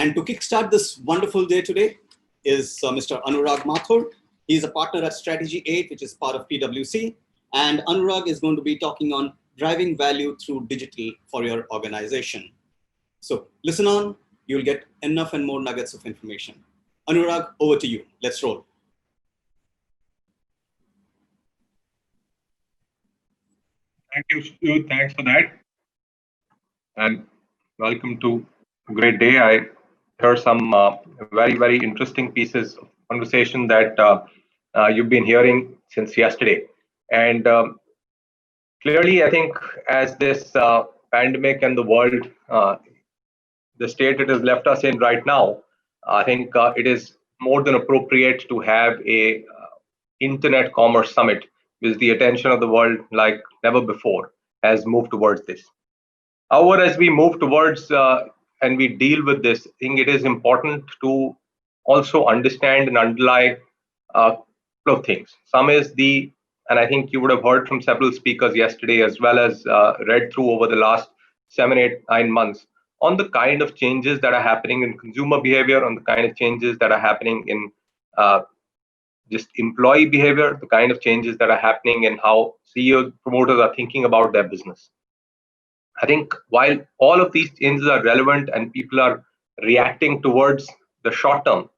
And to kickstart this wonderful day today is Mr. ANURAG Mathur. He's a partner at Strategy 8, which is part of PwC. And ANURAG is going to be talking on driving value through digital for your organization. So listen on, you'll get enough and more nuggets of information. ANURAG, over to you. Let's roll. Thank you, Stu. Thanks for that. And welcome to a great day. I heard some very, very interesting pieces of conversation that you've been hearing since yesterday. And clearly, I think as this pandemic and the world, the state it has left us in right now, I think it is more than appropriate to have a internet commerce summit, because the attention of the world like never before has moved towards this. However, as we move towards and we deal with this, I think it is important to also understand and underlie a couple of things. Some is and I think you would have heard from several speakers yesterday, as well as read through over the last 7, 8, 9 months, on the kind of changes that are happening in consumer behavior, on the kind of changes that are happening in just employee behavior, the kind of changes that are happening in how CEOs, promoters are thinking about their business. I think while all of these changes are relevant and people are reacting towards the short term,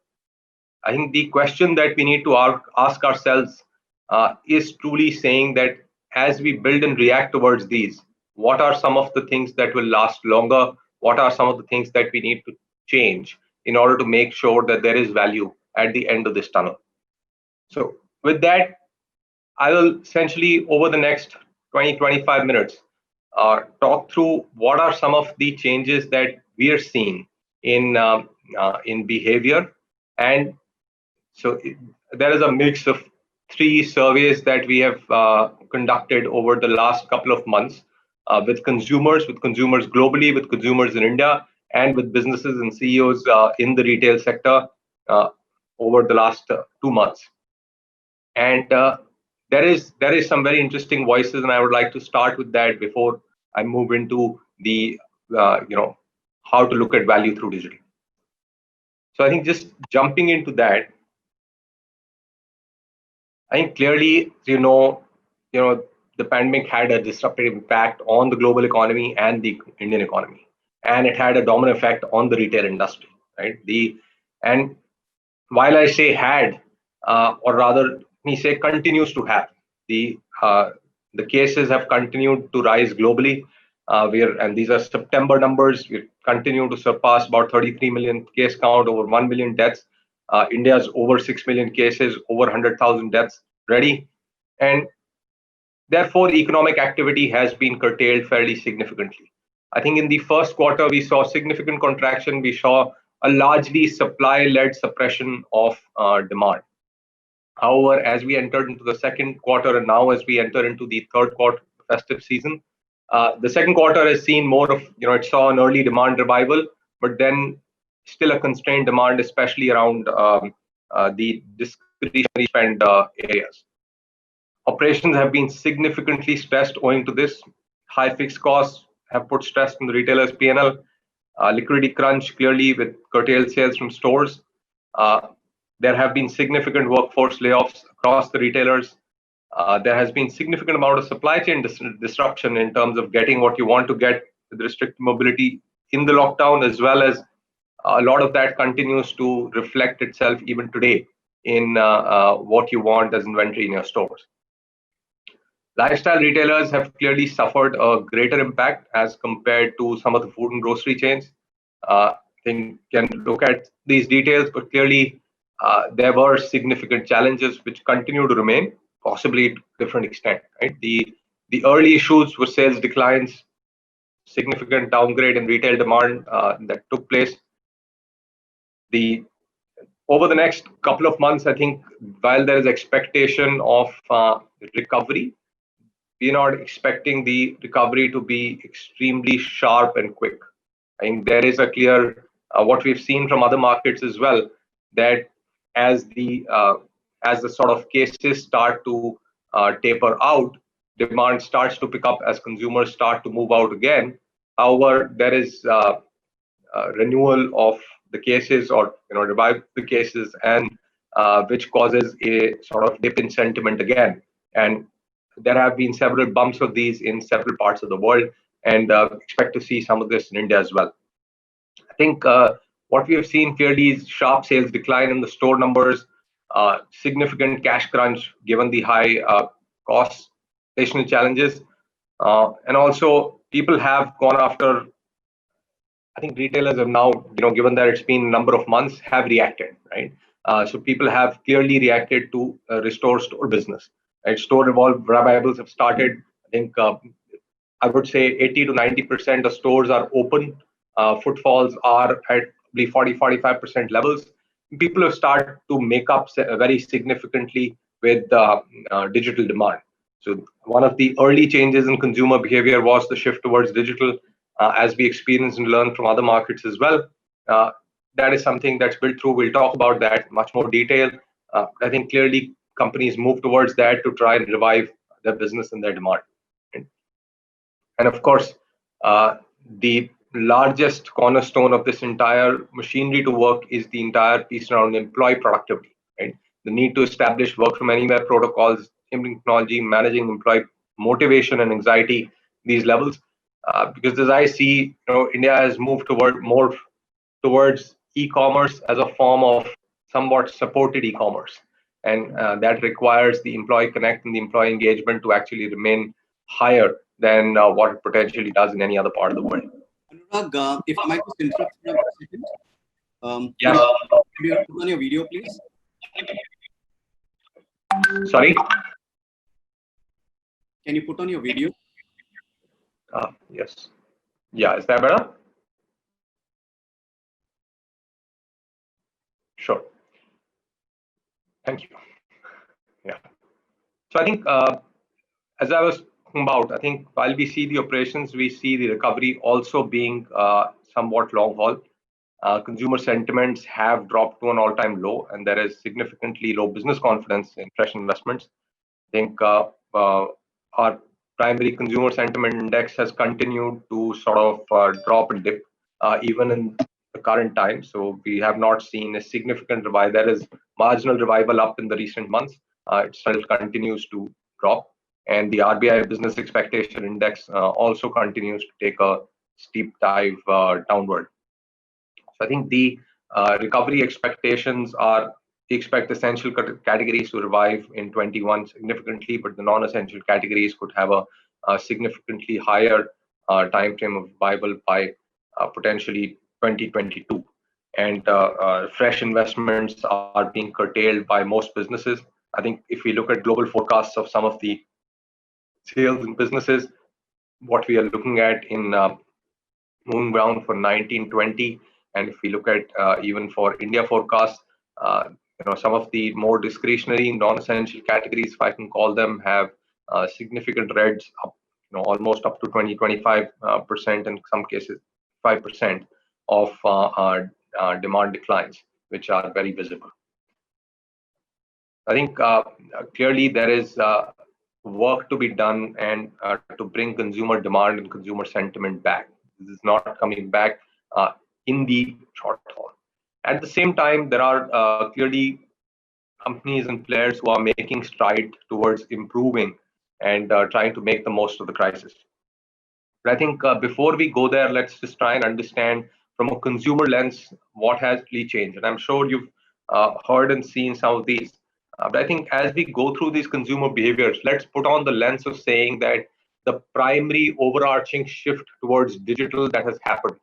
I think the question that we need to ask ourselves is truly saying that as we build and react towards these, what are some of the things that will last longer? What are some of the things that we need to change in order to make sure that there is value at the end of this tunnel? So with that, I will essentially over the next 20-25 minutes talk through what are some of the changes that we are seeing in behavior. And so there is a mix of 3 surveys that we have conducted over the last couple of months with consumers globally, with consumers in India, and with businesses and CEOs in the retail sector over the last 2 months. And there is some very interesting voices, and I would like to start with that before I move into the how to look at value through digital. So I think just jumping into that, I think clearly the pandemic had a disruptive impact on the global economy and the Indian economy, and it had a domino effect on the retail industry, right? And while I say had, or rather me say continues to have, the cases have continued to rise globally. And these are September numbers. We continue to surpass about 33 million case count, over 1 million deaths. India's over 6 million cases, over 100,000 deaths already. And therefore, economic activity has been curtailed fairly significantly. I think in the first quarter, we saw significant contraction. We saw a largely supply-led suppression of demand. However, as we entered into the second quarter, and now as we enter into the third quarter festive season, the second quarter has seen more of, it saw an early demand revival, but then still a constrained demand, especially around the discretionary spend areas. Operations have been significantly stressed owing to this. High fixed costs have put stress on the retailer's P&L. Liquidity crunch clearly with curtailed sales from stores. There have been significant workforce layoffs across the retailers. There has been significant amount of supply chain disruption in terms of getting what you want to get with restricted mobility in the lockdown, as well as a lot of that continues to reflect itself even today in what you want as inventory in your stores. Lifestyle retailers have clearly suffered a greater impact as compared to some of the food and grocery chains. I think you can look at these details, but clearly there were significant challenges which continue to remain, possibly to a different extent. Right? The early issues were sales declines, significant downgrade in retail demand that took place. Over the next couple of months, I think while there is expectation of recovery, we're not expecting the recovery to be extremely sharp and quick. I think there is a clear, what we've seen from other markets as well, that as the sort of cases start to taper out, demand starts to pick up as consumers start to move out again. However, there is renewal of the cases or revive the cases, and which causes a sort of dip in sentiment again. And there have been several bumps of these in several parts of the world, and expect to see some of this in India as well. I think what we have seen clearly is sharp sales decline in the store numbers, significant cash crunch given the high costs, inflationary challenges, and also people have gone after. I think retailers have now, given that it's been a number of months, have reacted, right? So people have clearly reacted to restore store business. Right? Store revivals have started. I think I would say 80 to 90% of stores are open. Footfalls are at the 40-45% levels. People have started to make up very significantly with digital demand. So one of the early changes in consumer behavior was the shift towards digital, as we experience and learn from other markets as well. That is something that's built through. We'll talk about that in much more detail. I think clearly companies move towards that to try and revive their business and their demand. And of course, the largest cornerstone of this entire machinery to work is the entire piece around employee productivity, right? The need to establish work from anywhere protocols, implementing technology, managing employee motivation and anxiety, these levels. Because as I see, India has moved more towards e-commerce as a form of somewhat supported e-commerce, and that requires the employee connect and the employee engagement to actually remain higher than what it potentially does in any other part of the world. Anurag, if I might just interrupt for a second. Yeah. Can you put on your video, please? Sorry? Can you put on your video? Yes. Yeah, is that better? Sure. Thank you. Yeah. So I think, as I was talking about, I think while we see the operations, we see the recovery also being somewhat long haul. Consumer sentiments have dropped to an all-time low, and there is significantly low business confidence in fresh investments. I think our primary consumer sentiment index has continued to sort of drop and dip, even in the current time. So we have not seen a significant revival. There is marginal revival up in the recent months. It still continues to drop. And the RBI business expectation index also continues to take a steep dive downward. So I think the recovery expectations are, we expect essential categories to revive in 21 significantly, but the non-essential categories could have a significantly higher time frame of revival by potentially 2022. And fresh investments are being curtailed by most businesses. I think if we look at global forecasts of some of the sales in businesses, what we are looking at in moving down for 1920, and if we look at even for India forecasts, some of the more discretionary non-essential categories, if I can call them, have significant reds up, almost up to 20-25%, in some cases 5% of demand declines, which are very visible. I think clearly there is work to be done and to bring consumer demand and consumer sentiment back. This is not coming back in the short haul. At the same time, there are clearly companies and players who are making strides towards improving and trying to make the most of the crisis. But I think before we go there, let's just try and understand from a consumer lens what has really changed. And I'm sure you've heard and seen some of these. But I think as we go through these consumer behaviors, let's put on the lens of saying that the primary overarching shift towards digital that has happened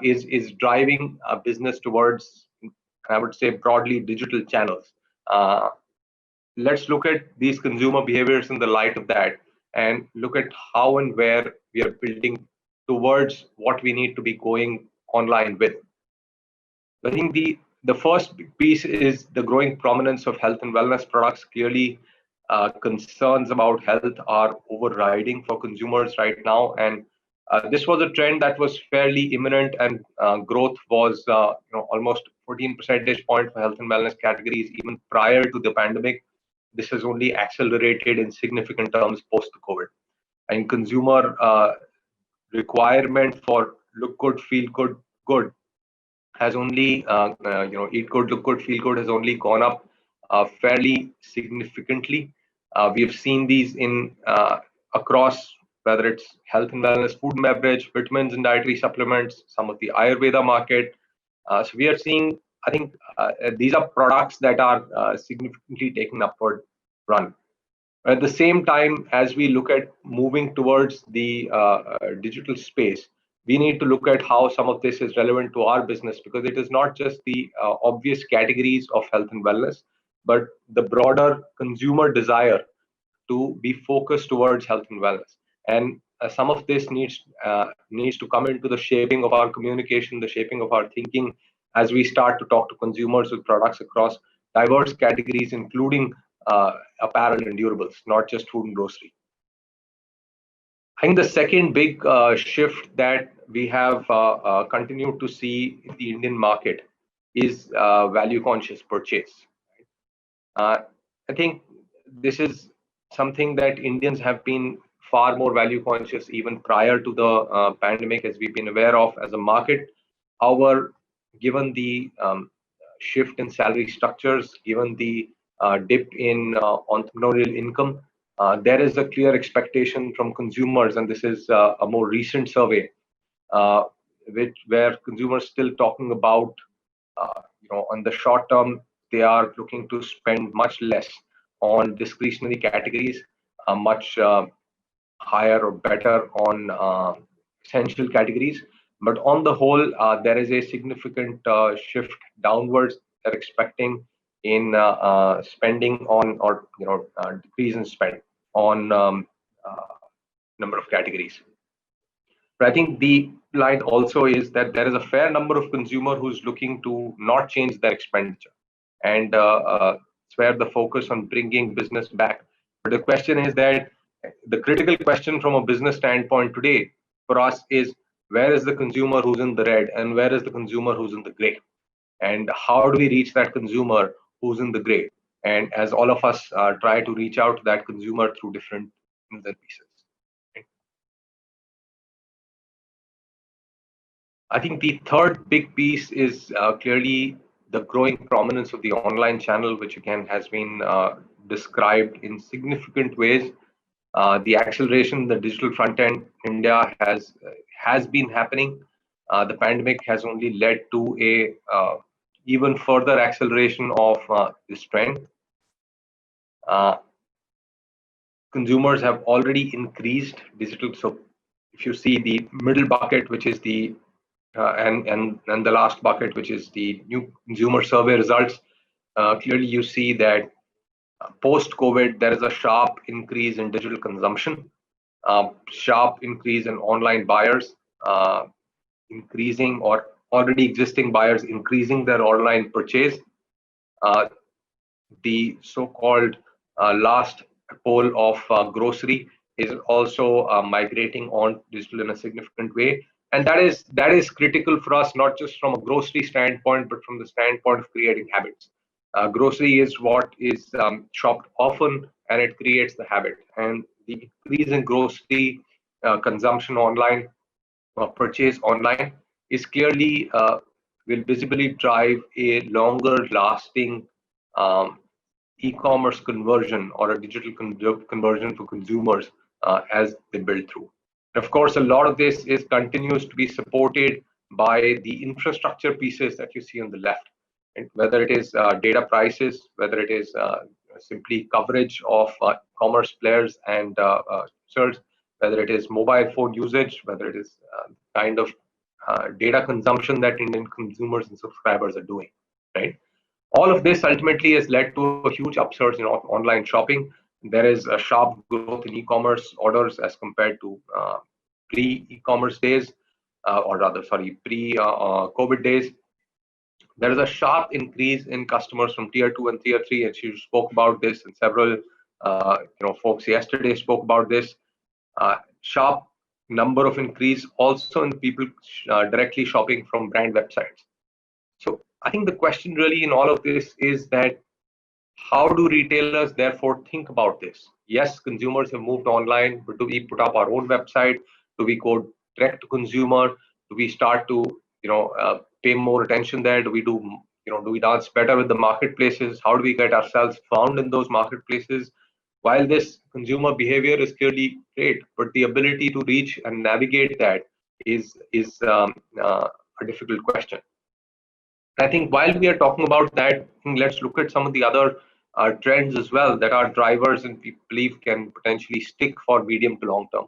is driving a business towards, I would say, broadly digital channels. Let's look at these consumer behaviors in the light of that and look at how and where we are building towards what we need to be going online with. I think the first piece is the growing prominence of health and wellness products. Clearly, concerns about health are overriding for consumers right now, and this was a trend that was fairly imminent, and growth was almost 14 percentage point for health and wellness categories even prior to the pandemic. This has only accelerated in significant terms post the COVID. And consumer requirement for look good, feel good has only, eat good, look good, feel good has only gone up fairly significantly. We have seen these in across, whether it's health and wellness, food and beverage, vitamins and dietary supplements, some of the Ayurveda market. So we are seeing, I think, these are products that are significantly taking upward run. At the same time, as we look at moving towards the digital space, we need to look at how some of this is relevant to our business, because it is not just the obvious categories of health and wellness, but the broader consumer desire to be focused towards health and wellness. And some of this needs to come into the shaping of our communication, the shaping of our thinking, as we start to talk to consumers with products across diverse categories, including apparel and durables, not just food and grocery. I think the second big shift that we have continued to see in the Indian market is value conscious purchase. I think this is something that Indians have been far more value conscious even prior to the pandemic, as we've been aware of as a market. However, given the shift in salary structures, given the dip in entrepreneurial income, there is a clear expectation from consumers, and this is a more recent survey, uh, where consumers still talking about, on the short term, they are looking to spend much less on discretionary categories, much higher or better on essential categories. But on the whole, there is a significant shift downwards. They're expecting in spending on, or decrease in spend on number of categories. But I think the line also is that there is a fair number of consumer who's looking to not change their expenditure, and it's where the focus on bringing business back. But the question is that the critical question from a business standpoint today for us is, where is the consumer who's in the red and where is the consumer who's in the gray, and how do we reach that consumer who's in the gray? And as all of us try to reach out to that consumer through different pieces. I think the third big piece is clearly the growing prominence of the online channel, which again has been described in significant ways. The acceleration in the digital front end in India has been happening. The pandemic has only led to a even further acceleration of this trend. Consumers have already increased digital. So if you see the middle bucket, which is the and the last bucket, which is the new consumer survey results, clearly you see that post-COVID, there is a sharp increase in digital consumption, sharp increase in online buyers, increasing, or already existing buyers increasing their online purchase. The so-called last pole of grocery is also migrating on digital in a significant way, and that is critical for us, not just from a grocery standpoint, but from the standpoint of creating habits. Grocery is what is shopped often, and it creates the habit. And the increase in grocery consumption online, purchase online, is clearly will visibly drive a longer lasting e-commerce conversion or a digital conversion for consumers as they build through. And of course, a lot of this is continues to be supported by the infrastructure pieces that you see on the left, and whether it is data prices, whether it is simply coverage of commerce players and search, whether it is mobile phone usage, whether it is kind of data consumption that Indian consumers and subscribers are doing, right? All of this ultimately has led to a huge upsurge in online shopping. There is a sharp growth in e-commerce orders as compared to pre-e-commerce days, or rather, sorry, pre-COVID days. There is a sharp increase in customers from tier 2 and tier 3, and she spoke about this, and several folks yesterday spoke about this. Sharp number of increase also in people directly shopping from brand websites. So I think the question really in all of this is that, how do retailers therefore think about this? Yes, consumers have moved online, but do we put up our own website? Do we go direct to consumer? Do we start to pay more attention there? Do we do we dance better with the marketplaces? How do we get ourselves found in those marketplaces? While this consumer behavior is clearly great, but the ability to reach and navigate that is a difficult question. I think while we are talking about that, let's look at some of the other trends as well that our drivers and we believe can potentially stick for medium to long term.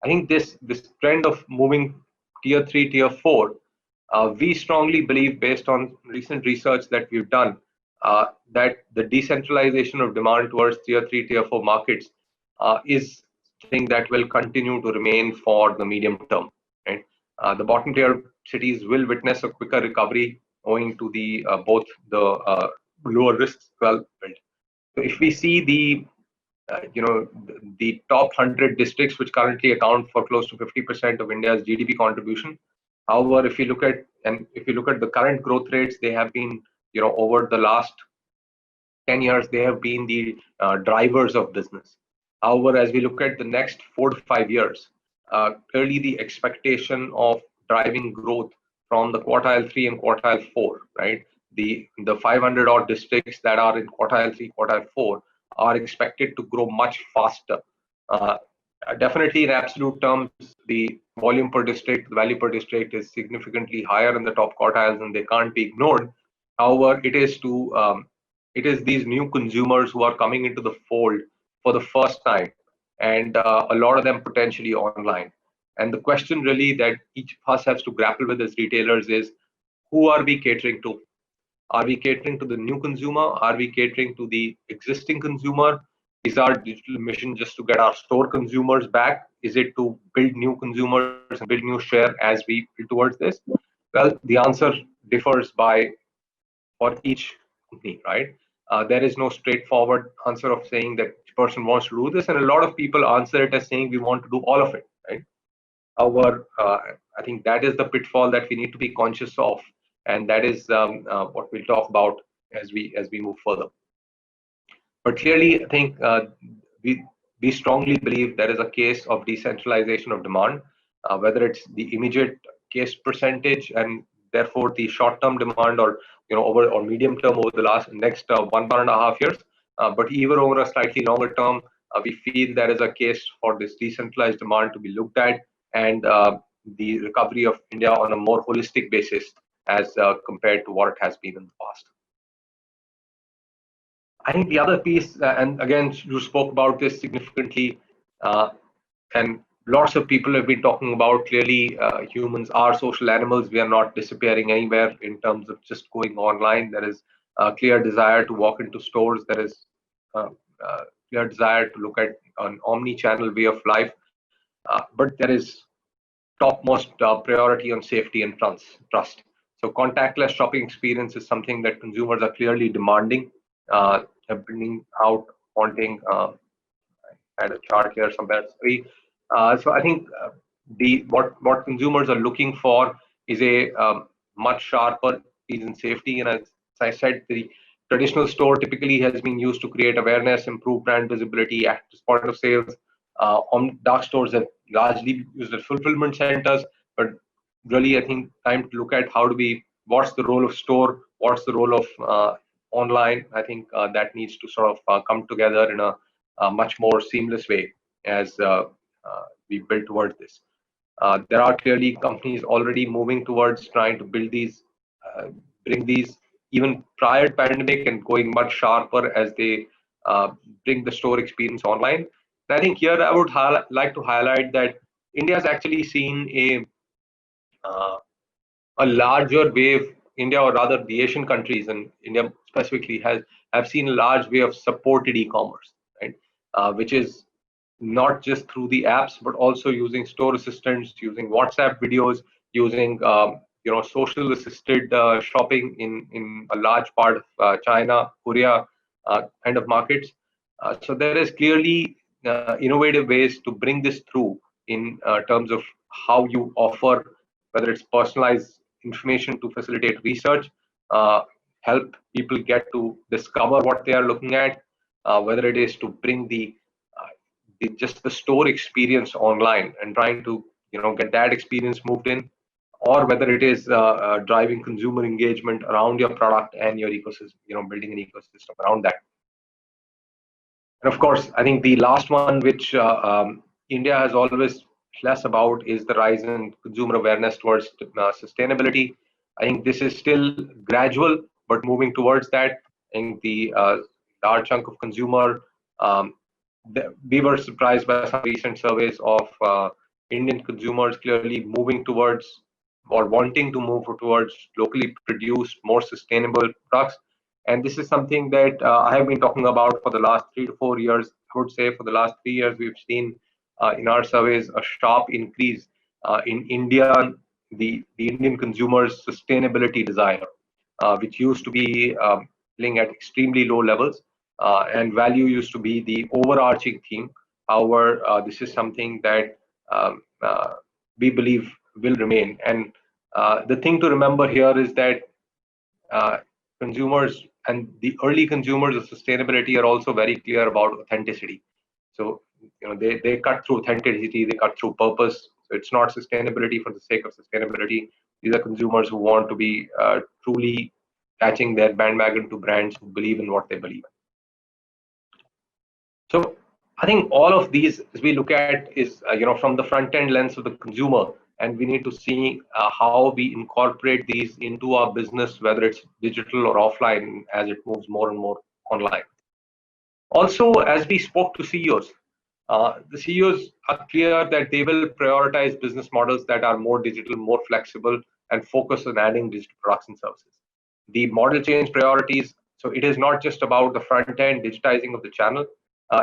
I think this trend of moving tier 3, tier 4, we strongly believe, based on recent research that we've done, that the decentralization of demand towards tier 3, tier 4 markets is something that will continue to remain for the medium term. Right? The bottom tier cities will witness a quicker recovery owing to the both the lower risks development. So if we see the top 100 districts, which currently account for close to 50% of India's GDP contribution. However, if you look at the current growth rates, they have been, over the last 10 years, they have been the drivers of business. However, as we look at the next 4 to 5 years, clearly the expectation of driving growth from the quartile 3 and quartile 4, right? The 500 odd districts that are in quartile 3, quartile 4 are expected to grow much faster. Definitely in absolute terms, the volume per district, the value per district is significantly higher in the top quartiles, and they can't be ignored. However, it is these new consumers who are coming into the fold for the first time, and a lot of them potentially online. And the question really that each of us has to grapple with as retailers is, who are we catering to? Are we catering to the new consumer? Are we catering to the existing consumer? Is our digital mission just to get our store consumers back? Is it to build new consumers and build new share as we build towards this? Well, the answer differs for each company, right? There is no straightforward answer of saying that each person wants to do this, and a lot of people answer it as saying we want to do all of it, right? However, I think that is the pitfall that we need to be conscious of, and that is what we'll talk about as we move further. But clearly, I think we strongly believe there is a case of decentralization of demand, whether it's the immediate case percentage and therefore the short-term demand, or over or medium term over the next 1.5 years, but even over a slightly longer term, we feel there is a case for this decentralized demand to be looked at, and the recovery of India on a more holistic basis as compared to what it has been in the past. I think the other piece, and again, you spoke about this significantly, and lots of people have been talking about, clearly humans are social animals. We are not disappearing anywhere in terms of just going online. There is a clear desire to walk into stores. There is a clear desire to look at an omni-channel way of life. But there is topmost priority on safety and trust. So contactless shopping experience is something that consumers are clearly demanding, bringing out, wanting. I had a chart here somewhere. So I think what consumers are looking for is a much sharper ease and safety. And as I said, the traditional store typically has been used to create awareness, improve brand visibility, act as point of sales. Dark stores have largely used as fulfillment centers, but really I think time to look at what's the role of store, what's the role of online. I think that needs to sort of come together in a much more seamless way as we build towards this. There are clearly companies already moving towards trying to build these, bring these even prior to pandemic, and going much sharper as they bring the store experience online. And I think here I would like to highlight that India has actually seen a larger wave. India, or rather the Asian countries, and India specifically, have seen a large wave of supported e-commerce, right? Which is not just through the apps, but also using store assistants, using WhatsApp videos, using social assisted shopping in a large part of China, Korea kind of markets. So there is clearly innovative ways to bring this through in terms of how you offer, whether it's personalized information to facilitate research, help people get to discover what they are looking at, whether it is to bring just the store experience online and trying to get that experience moved in, or whether it is driving consumer engagement around your product and your ecosystem, building an ecosystem around that. And of course, I think the last one, which India has always less about, is the rise in consumer awareness towards sustainability. I think this is still gradual, but moving towards that. I think the large chunk of consumer, um, we were surprised by some recent surveys of Indian consumers clearly moving towards or wanting to move towards locally produced, more sustainable products. And this is something that I have been talking about for the last 3 to 4 years. I would say for the last 3 years, we've seen in our surveys a sharp increase in India, the Indian consumer's sustainability desire, which used to be playing at extremely low levels, and value used to be the overarching theme. However, this is something that we believe will remain. And the thing to remember here is that uh, consumers and the early consumers of sustainability are also very clear about authenticity. So they cut through authenticity, they cut through purpose. So it's not sustainability for the sake of sustainability. These are consumers who want to be truly attaching their bandwagon to brands who believe in what they believe in. So I think all of these, as we look at, is from the front end lens of the consumer, and we need to see how we incorporate these into our business, whether it's digital or offline, as it moves more and more online. Also, as we spoke to CEOs, the CEOs are clear that they will prioritize business models that are more digital, more flexible, and focus on adding digital products and services. The model change priorities. So it is not just about the front end digitizing of the channel.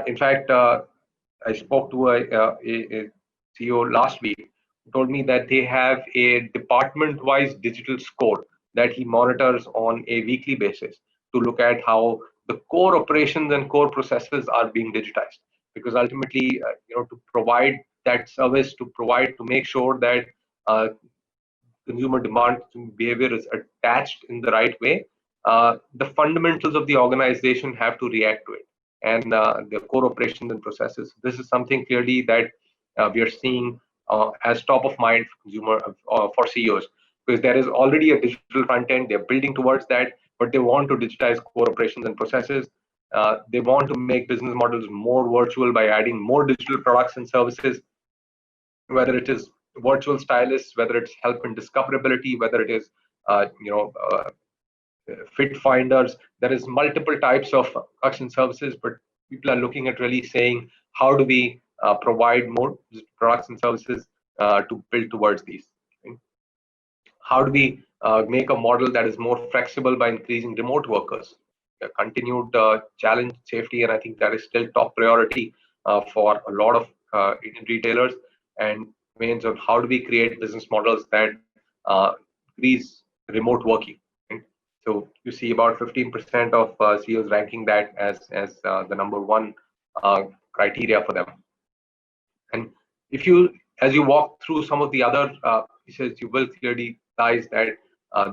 In fact, I spoke to a CEO last week who told me that they have a department-wise digital score that he monitors on a weekly basis to look at how the core operations and core processes are being digitized. Because ultimately, to provide that service, to make sure that consumer demand behavior is attached in the right way, the fundamentals of the organization have to react to it, and the core operations and processes. This is something clearly that we are seeing as top of mind for consumer for CEOs, because there is already a digital front end. They're building towards that, but they want to digitize core operations and processes. They want to make business models more virtual by adding more digital products and services, whether it is virtual stylists, whether it's help in discoverability, whether it is fit finders. There is multiple types of products and services, but people are looking at really saying, how do we provide more products and services to build towards these? Right? How do we make a model that is more flexible by increasing remote workers? A continued challenge safety, and I think that is still top priority for a lot of Indian retailers, and remains on how do we create business models that increase remote working. Right? So you see about 15% of CEOs ranking that as the number one criteria for them. And if you, as you walk through some of the other pieces, you will clearly realize that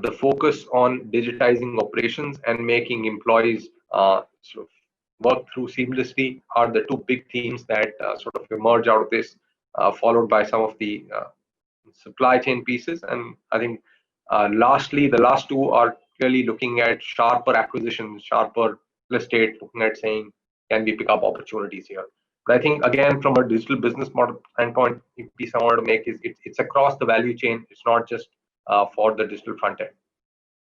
the focus on digitizing operations and making employees sort of work through seamlessly are the two big themes that sort of emerge out of this, followed by some of the supply chain pieces. And I think lastly, the last two are clearly looking at sharper acquisitions, sharper real estate, looking at saying, can we pick up opportunities here? But I think, again, from a digital business model standpoint, the piece I want to make is it's across the value chain. It's not just for the digital front end.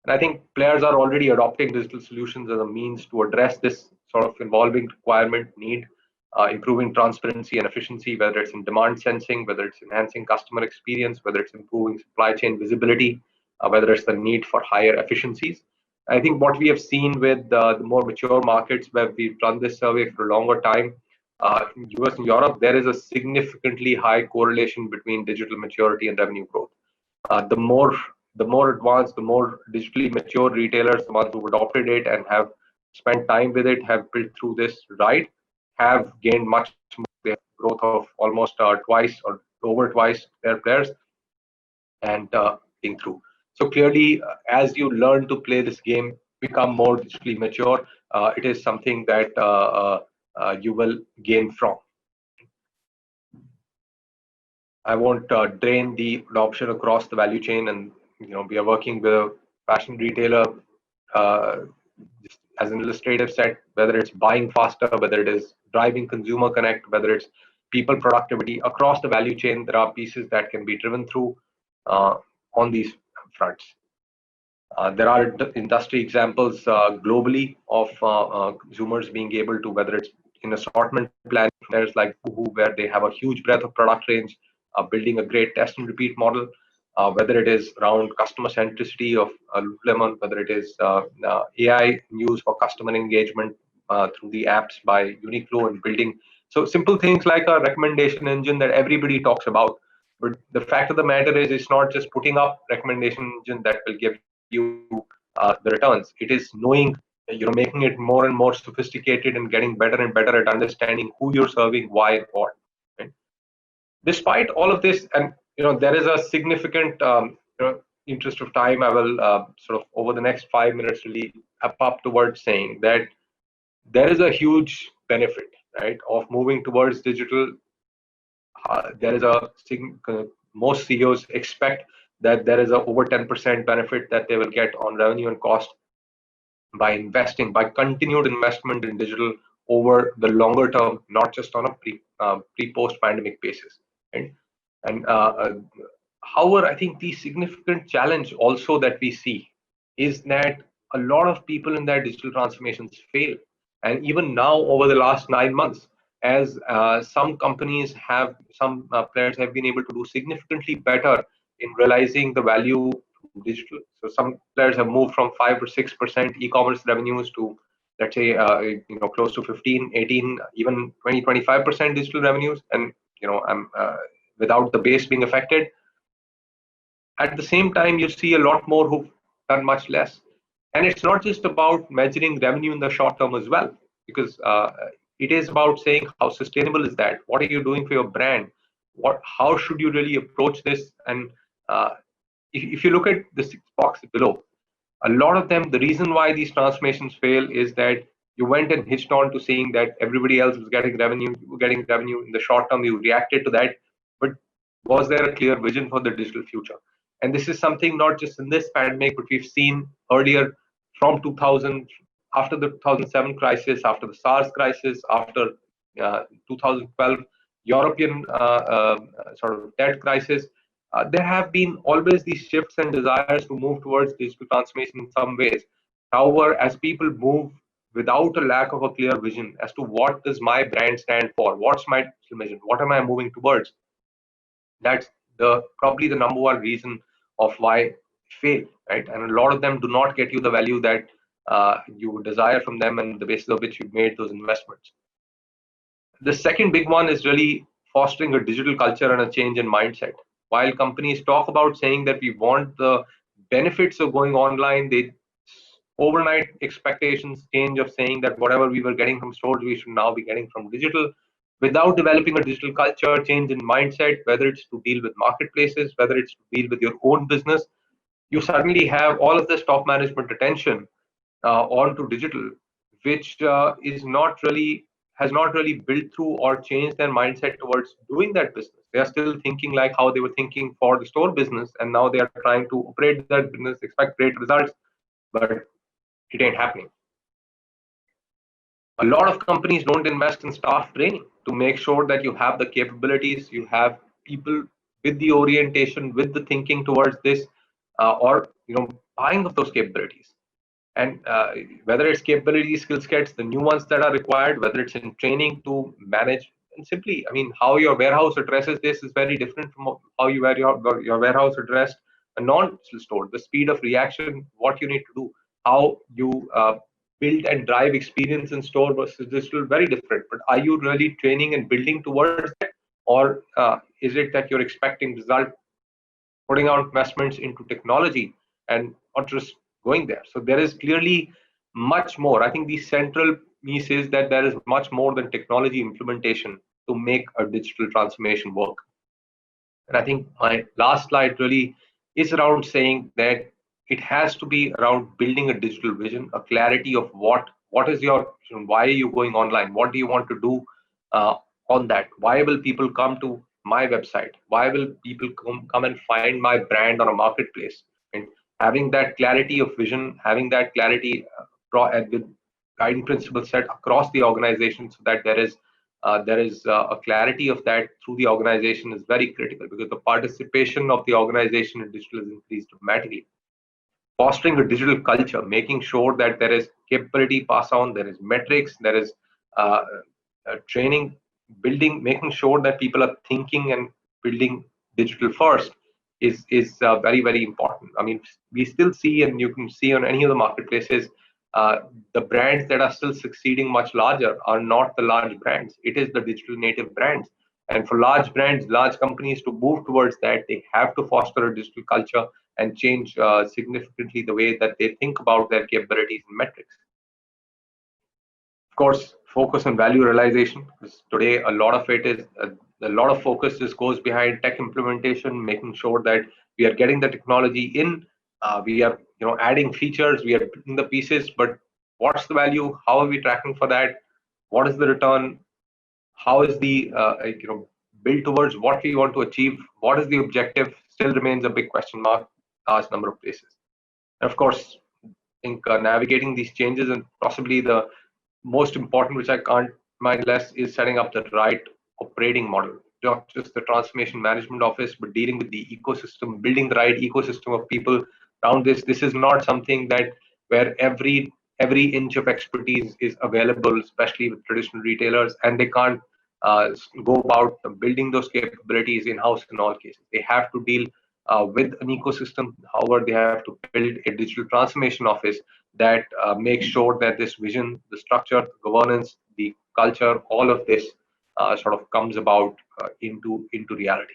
And I think players are already adopting digital solutions as a means to address this sort of evolving requirement need, improving transparency and efficiency, whether it's in demand sensing, whether it's enhancing customer experience, whether it's improving supply chain visibility, whether it's the need for higher efficiencies. I think what we have seen with the more mature markets where we've run this survey for a longer time, in US and Europe, there is a significantly high correlation between digital maturity and revenue growth. The more advanced, the more digitally mature retailers, the ones who've adopted it and have spent time with it, have built through this right, have gained much more. They have growth of almost twice or over twice their players, and being through. So clearly, as you learn to play this game, become more digitally mature, it is something that you will gain from. I won't drain the adoption across the value chain. And we are working with a fashion retailer, just as an illustrative set, whether it's buying faster, whether it is driving consumer connect, whether it's people productivity across the value chain. There are pieces that can be driven through uh, on these fronts. There are industry examples globally of consumers being able to, whether it's in assortment planning, there's like Boohoo, where they have a huge breadth of product range, building a great test and repeat model, whether it is around customer centricity of Lululemon, whether it is AI use for customer engagement through the apps by Uniqlo and building. So simple things like a recommendation engine that everybody talks about. But the fact of the matter is, it's not just putting up recommendation engine that will give you the returns. It is knowing, making it more and more sophisticated and getting better and better at understanding who you're serving, why, and what. Right? Despite all of this, and there is a significant interest of time, I will sort of over the next 5 minutes really up towards saying that there is a huge benefit, right, of moving towards digital. There is most CEOs expect that there is a over 10% benefit that they will get on revenue and cost by investing, by continued investment in digital over the longer term, not just on a pre-post pandemic basis. Right? And however, I think the significant challenge also that we see is that a lot of people in their digital transformations fail. And even now, over the last 9 months, as some companies have, some players have been able to do significantly better in realizing the value from digital. So some players have moved from 5 or 6% e-commerce revenues to, let's say, close to 15, 18, even 20, 25% digital revenues. And I'm without the base being affected. At the same time, you see a lot more who've done much less. And it's not just about measuring revenue in the short term as well, because it is about saying how sustainable is that? What are you doing for your brand? How should you really approach this? And if you look at the 6 boxes below, a lot of them, the reason why these transformations fail is that you went and hitched on to seeing that everybody else was getting revenue, you were getting revenue in the short term, you reacted to that, but was there a clear vision for the digital future? And this is something not just in this pandemic, but we've seen earlier from 2000, after the 2007 crisis, after the SARS crisis, after 2012 European sort of debt crisis. There have been always these shifts and desires to move towards digital transformation in some ways. However, as people move without a lack of a clear vision as to what does my brand stand for, what's my vision, what am I moving towards, that's probably the number one reason of why fail, right? And a lot of them do not get you the value that you would desire from them and the basis of which you've made those investments. The second big one is really fostering a digital culture and a change in mindset. While companies talk about saying that we want the benefits of going online, they overnight expectations change of saying that whatever we were getting from stores, we should now be getting from digital, without developing a digital culture, change in mindset, whether it's to deal with marketplaces, whether it's to deal with your own business. You suddenly have all of this top management attention onto digital, which is not really has not really built through or changed their mindset towards doing that business. They are still thinking like how they were thinking for the store business, and now they are trying to operate that business, expect great results, but it ain't happening. A lot of companies don't invest in staff training to make sure that you have the capabilities, you have people with the orientation, with the thinking towards this, or buying of those capabilities. And whether it's capabilities, skill sets, the new ones that are required, whether it's in training to manage, and simply, I mean, how your warehouse addresses this is very different from how your warehouse addressed a non-digital store. The speed of reaction, what you need to do, how you build and drive experience in store versus digital, very different. But are you really training and building towards that, or is it that you're expecting result, putting out investments into technology and not just going there? So there is clearly much more. I think the central piece is that there is much more than technology implementation to make a digital transformation work. And I think my last slide really is around saying that it has to be around building a digital vision, a clarity of what is your, why are you going online? What do you want to do on that? Why will people come to my website? Why will people come and find my brand on a marketplace? And having that clarity of vision, having that clarity with guiding principles set across the organization, so that there is a clarity of that through the organization, is very critical, because the participation of the organization in digital has increased dramatically. Fostering a digital culture, making sure that there is capability pass on, there is metrics, there is uh, training, building, making sure that people are thinking and building digital first is very, very important. I mean, we still see, and you can see on any of the marketplaces, the brands that are still succeeding much larger are not the large brands. It is the digital native brands. And for large brands, large companies to move towards that, they have to foster a digital culture and change significantly the way that they think about their capabilities and metrics. Of course, focus on value realization, because today a lot of it is a lot of focus just goes behind tech implementation, making sure that we are getting the technology in, we are adding features, we are putting the pieces, but what's the value? How are we tracking for that? What is the return? How is the build towards what we want to achieve? What is the objective? Still remains a big question mark, large number of places. And of course, I think navigating these changes, and possibly the most important, which I can't mind less, is setting up the right operating model. Not just the transformation management office, but dealing with the ecosystem, building the right ecosystem of people around this. This is not something that where every inch of expertise is available, especially with traditional retailers, and they can't go about building those capabilities in-house in all cases. They have to deal with an ecosystem. However, they have to build a digital transformation office that makes sure that this vision, the structure, the governance, the culture, all of this sort of comes about into reality.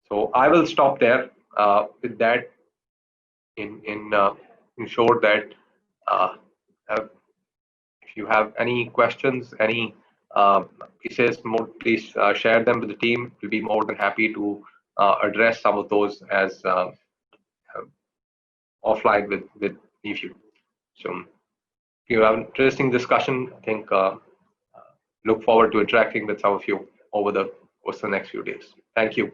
So I will stop there with that. Ensure that if you have any questions, any pieces, please share them with the team. We'll be more than happy to address some of those as offline with you. So if you have an interesting discussion, I think look forward to interacting with some of you over the next few days. Thank you.